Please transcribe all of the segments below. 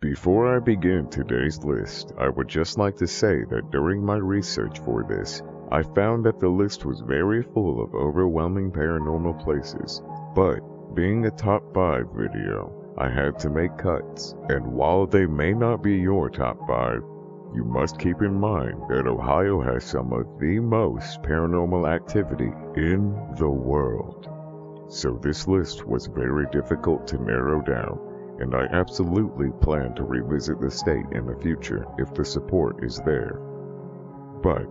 Before I begin today's list, I would just like to say that during my research for this, I found that the list was very full of overwhelming paranormal places, but being a top 5 video, I had to make cuts, and while they may not be your top 5, you must keep in mind that Ohio has some of the most paranormal activity in the world. So this list was very difficult to narrow down, and I absolutely plan to revisit the state in the future if the support is there. But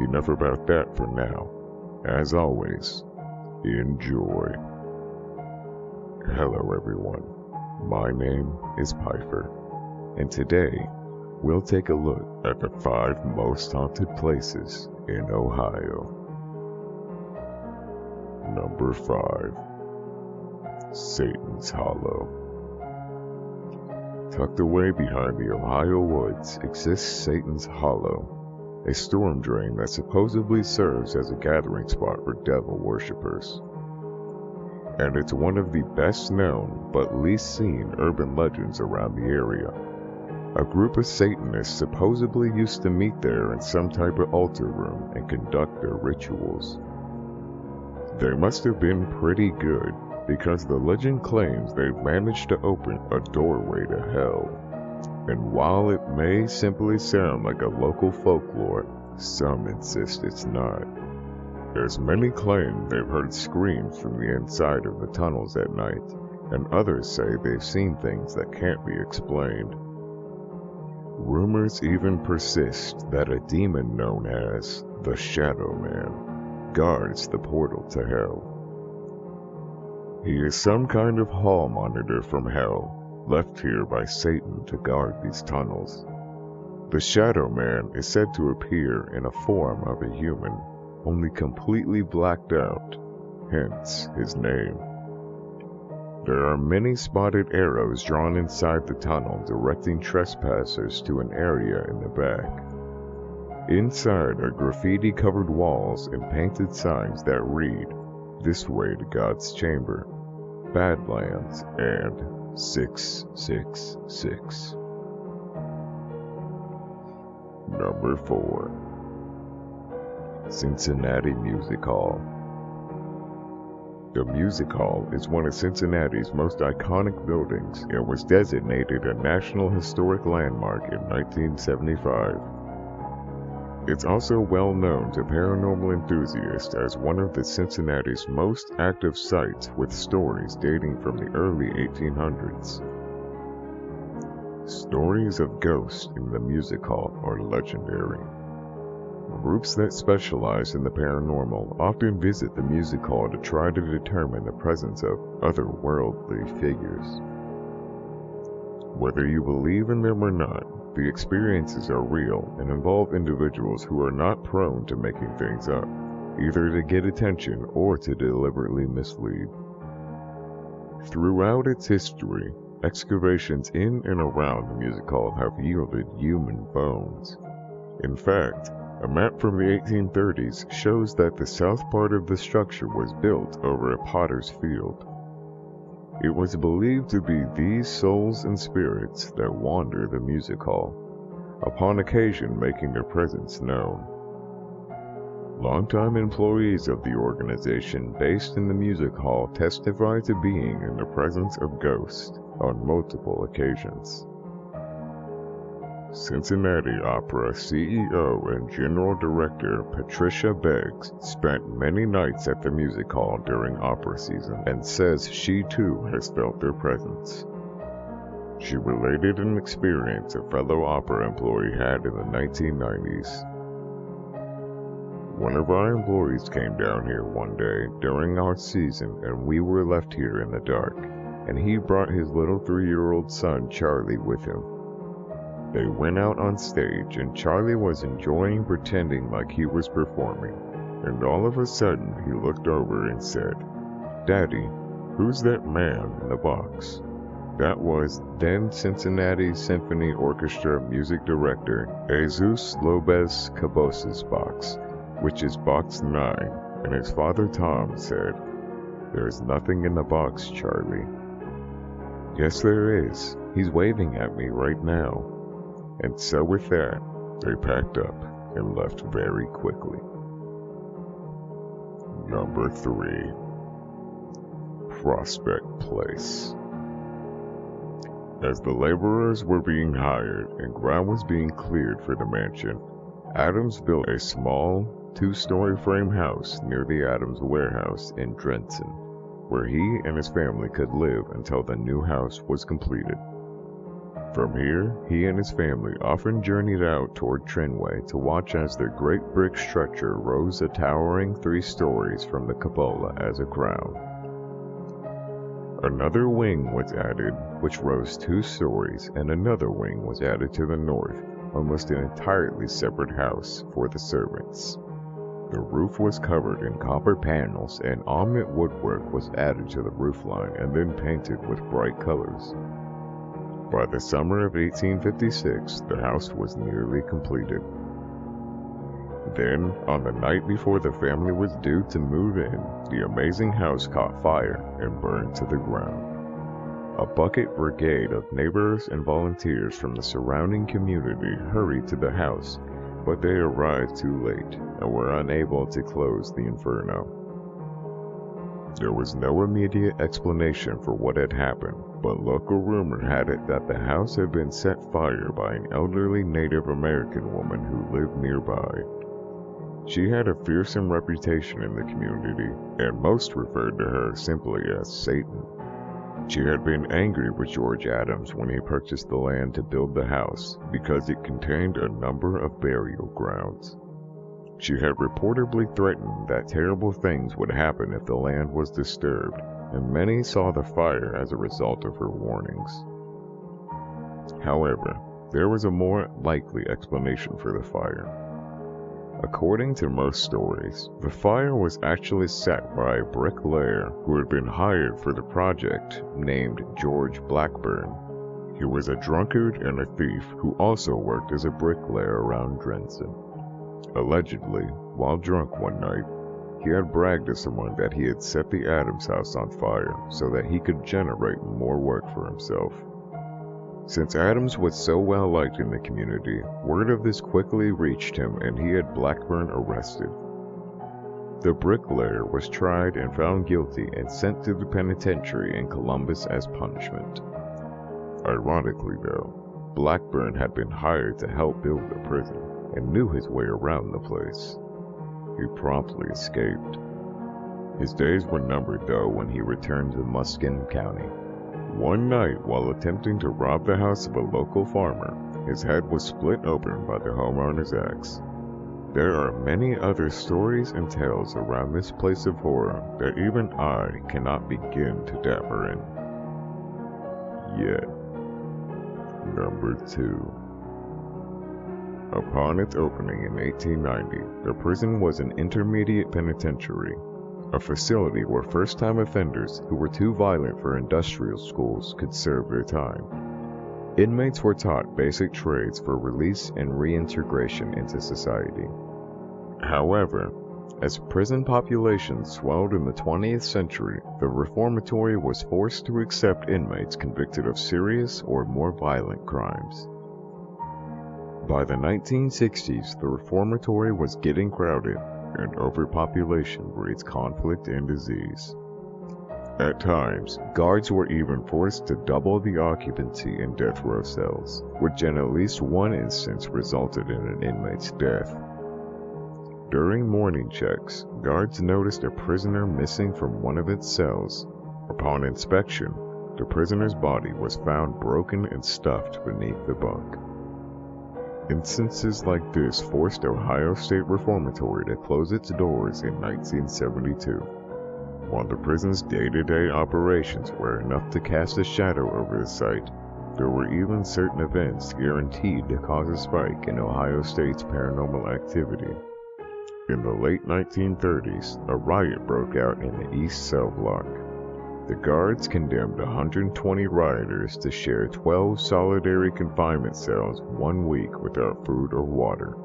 enough about that for now. As always, enjoy. Hello everyone, my name is Pyfer, and today we'll take a look at the 5 most haunted places in Ohio. Number 5. Satan's Hollow. Tucked away behind the Ohio woods exists Satan's Hollow, a storm drain that supposedly serves as a gathering spot for devil worshippers. And it's one of the best known but least seen urban legends around the area. A group of Satanists supposedly used to meet there in some type of altar room and conduct their rituals. They must have been pretty good, because the legend claims they've managed to open a doorway to hell. And while it may simply sound like a local folklore, some insist it's not, as many claim they've heard screams from the inside of the tunnels at night, and others say they've seen things that can't be explained. Rumors even persist that a demon known as the Shadow Man guards the portal to hell. He is some kind of hall monitor from hell, left here by Satan to guard these tunnels. The Shadow Man is said to appear in a form of a human, only completely blacked out, hence his name. There are many spotted arrows drawn inside the tunnel directing trespassers to an area in the back. Inside are graffiti-covered walls and painted signs that read, "This way to God's chamber, Badlands, and 666. Number 4. Cincinnati Music Hall. The Music Hall is one of Cincinnati's most iconic buildings and was designated a National Historic Landmark in 1975. It's also well known to paranormal enthusiasts as one of the Cincinnati's most active sites, with stories dating from the early 1800s. Stories of ghosts in the music hall are legendary. Groups that specialize in the paranormal often visit the music hall to try to determine the presence of otherworldly figures. Whether you believe in them or not, the experiences are real and involve individuals who are not prone to making things up, either to get attention or to deliberately mislead. Throughout its history, excavations in and around the music hall have yielded human bones. In fact, a map from the 1830s shows that the south part of the structure was built over a potter's field. It was believed to be these souls and spirits that wander the music hall, upon occasion making their presence known. Longtime employees of the organization based in the music hall testify to being in the presence of ghosts on multiple occasions. Cincinnati Opera CEO and General Director Patricia Beggs spent many nights at the music hall during opera season and says she too has felt their presence. She related an experience a fellow opera employee had in the 1990s. One of our employees came down here one day during our season and we were left here in the dark, and he brought his little 3-year-old son Charlie with him. They went out on stage and Charlie was enjoying pretending like he was performing, and all of a sudden he looked over and said, "Daddy, who's that man in the box?" That was then Cincinnati Symphony Orchestra music director Jesus Lopez Cabos's box, which is box 9, and his father Tom said, "There's nothing in the box, Charlie." "Yes, there is," He's waving at me right now. And so with that, they packed up and left very quickly. Number 3. Prospect Place. As the laborers were being hired and ground was being cleared for the mansion, Adams built a small, 2-story frame house near the Adams warehouse in Drenson, where he and his family could live until the new house was completed. From here, he and his family often journeyed out toward Trinway to watch as their great brick structure rose a towering 3 stories from the cupola as a crown. Another wing was added, which rose 2 stories, and another wing was added to the north, almost an entirely separate house for the servants. The roof was covered in copper panels, and ornate woodwork was added to the roofline and then painted with bright colors. By the summer of 1856, the house was nearly completed. Then, on the night before the family was due to move in, the amazing house caught fire and burned to the ground. A bucket brigade of neighbors and volunteers from the surrounding community hurried to the house, but they arrived too late and were unable to close the inferno. There was no immediate explanation for what had happened, but local rumor had it that the house had been set fire by an elderly Native American woman who lived nearby. She had a fearsome reputation in the community, and most referred to her simply as Satan. She had been angry with George Adams when he purchased the land to build the house because it contained a number of burial grounds. She had reportedly threatened that terrible things would happen if the land was disturbed, and many saw the fire as a result of her warnings. However, there was a more likely explanation for the fire. According to most stories, the fire was actually set by a bricklayer who had been hired for the project named George Blackburn. He was a drunkard and a thief who also worked as a bricklayer around Drenson. Allegedly, while drunk one night, he had bragged to someone that he had set the Adams house on fire so that he could generate more work for himself. Since Adams was so well liked in the community, word of this quickly reached him and he had Blackburn arrested. The bricklayer was tried and found guilty and sent to the penitentiary in Columbus as punishment. Ironically though, Blackburn had been hired to help build the prison and knew his way around the place. He promptly escaped. His days were numbered though when he returned to Muskin County. One night, while attempting to rob the house of a local farmer, his head was split open by the homeowner's axe. There are many other stories and tales around this place of horror that even I cannot begin to dabble in. Yet. Number 2. Upon its opening in 1890, the prison was an intermediate penitentiary, a facility where first-time offenders who were too violent for industrial schools could serve their time. Inmates were taught basic trades for release and reintegration into society. However, as prison populations swelled in the 20th century, the Reformatory was forced to accept inmates convicted of serious or more violent crimes. By the 1960s, the Reformatory was getting crowded, and overpopulation breeds conflict and disease. At times, guards were even forced to double the occupancy in death row cells, which in at least one instance resulted in an inmate's death. During morning checks, guards noticed a prisoner missing from one of its cells. Upon inspection, the prisoner's body was found broken and stuffed beneath the bunk. Instances like this forced Ohio State Reformatory to close its doors in 1972. While the prison's day-to-day operations were enough to cast a shadow over the site, there were even certain events guaranteed to cause a spike in Ohio State's paranormal activity. In the late 1930s, a riot broke out in the East Cell Block. The guards condemned 120 rioters to share 12 solitary confinement cells 1 week without food or water.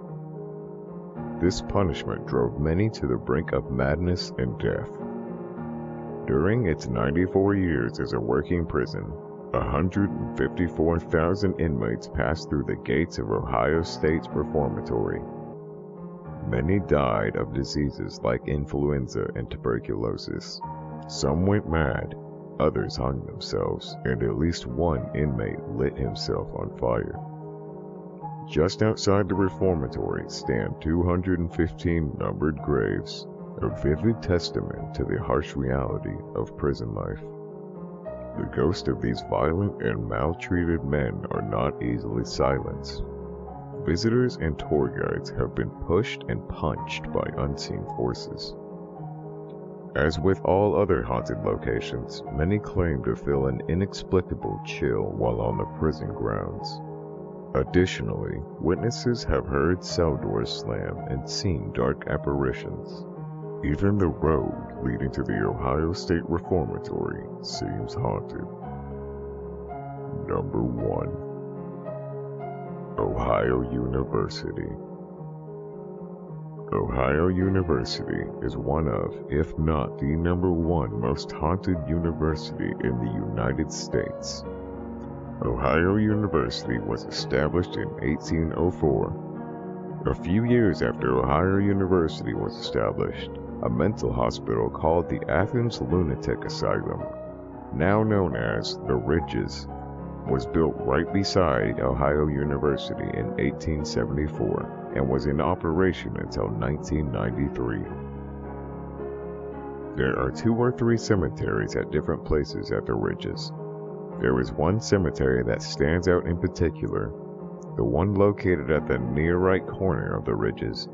This punishment drove many to the brink of madness and death. During its 94 years as a working prison, 154,000 inmates passed through the gates of Ohio State's Reformatory. Many died of diseases like influenza and tuberculosis. Some went mad, others hung themselves, and at least one inmate lit himself on fire. Just outside the Reformatory stand 215 numbered graves, a vivid testament to the harsh reality of prison life. The ghosts of these violent and maltreated men are not easily silenced. Visitors and tour guides have been pushed and punched by unseen forces. As with all other haunted locations, many claim to feel an inexplicable chill while on the prison grounds. Additionally, witnesses have heard cell doors slam and seen dark apparitions. Even the road leading to the Ohio State Reformatory seems haunted. Number 1. Ohio University. Ohio University is one of, if not the number 1 most haunted university in the United States. Ohio University was established in 1804. A few years after Ohio University was established, a mental hospital called the Athens Lunatic Asylum, now known as the Ridges, was built right beside Ohio University in 1874 and was in operation until 1993. There are 2 or 3 cemeteries at different places at the Ridges. There is one cemetery that stands out in particular. The one located at the near right corner of the Ridges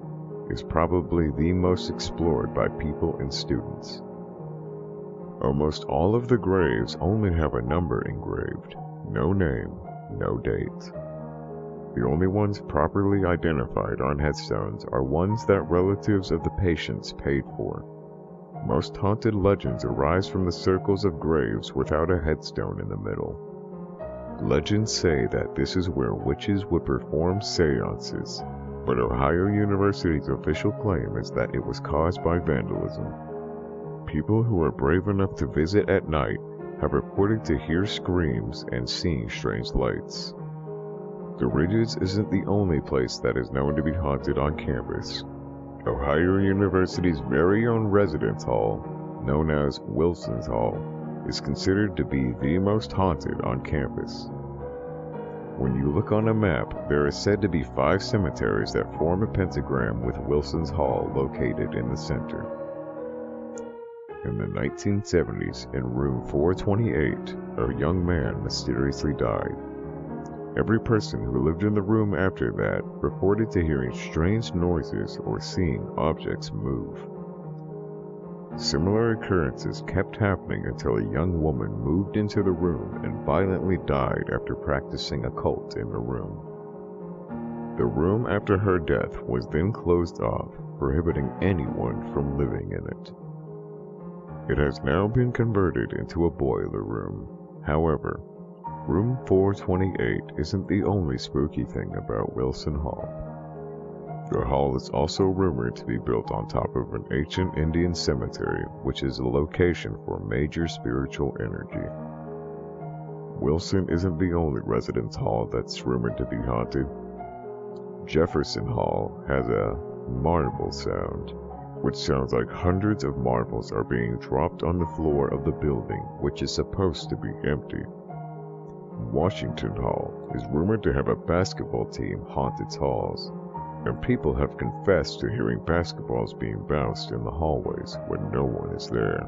is probably the most explored by people and students. Almost all of the graves only have a number engraved, no name, no date. The only ones properly identified on headstones are ones that relatives of the patients paid for. Most haunted legends arise from the circles of graves without a headstone in the middle. Legends say that this is where witches would perform seances, but Ohio University's official claim is that it was caused by vandalism. People who are brave enough to visit at night have reported to hear screams and seeing strange lights. The Ridges isn't the only place that is known to be haunted on campus. Ohio University's very own residence hall, known as Wilson's Hall, is considered to be the most haunted on campus. When you look on a map, there is said to be 5 cemeteries that form a pentagram with Wilson's Hall located in the center. In the 1970s, in room 428, a young man mysteriously died. Every person who lived in the room after that reported to hearing strange noises or seeing objects move. Similar occurrences kept happening until a young woman moved into the room and violently died after practicing occult in the room. The room after her death was then closed off, prohibiting anyone from living in it. It has now been converted into a boiler room. However, room 428 isn't the only spooky thing about Wilson Hall. The hall is also rumored to be built on top of an ancient Indian cemetery, which is a location for major spiritual energy. Wilson isn't the only residence hall that's rumored to be haunted. Jefferson Hall has a marble sound, which sounds like hundreds of marbles are being dropped on the floor of the building, which is supposed to be empty. Washington Hall is rumored to have a basketball team haunt its halls, and people have confessed to hearing basketballs being bounced in the hallways when no one is there.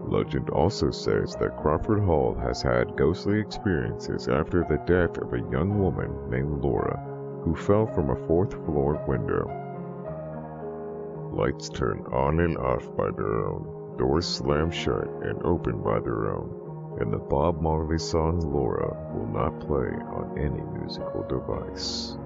Legend also says that Crawford Hall has had ghostly experiences after the death of a young woman named Laura, who fell from a 4th floor window. Lights turn on and off by their own, doors slam shut and open by their own, and the Bob Marley song Laura will not play on any musical device.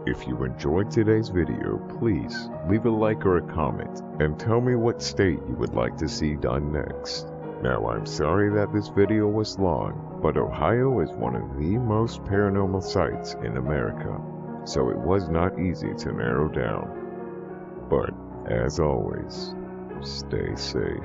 If you enjoyed today's video, please leave a like or a comment and tell me what state you would like to see done next. Now, I'm sorry that this video was long, but Ohio is one of the most paranormal sites in America, so it was not easy to narrow down. But, as always, stay safe.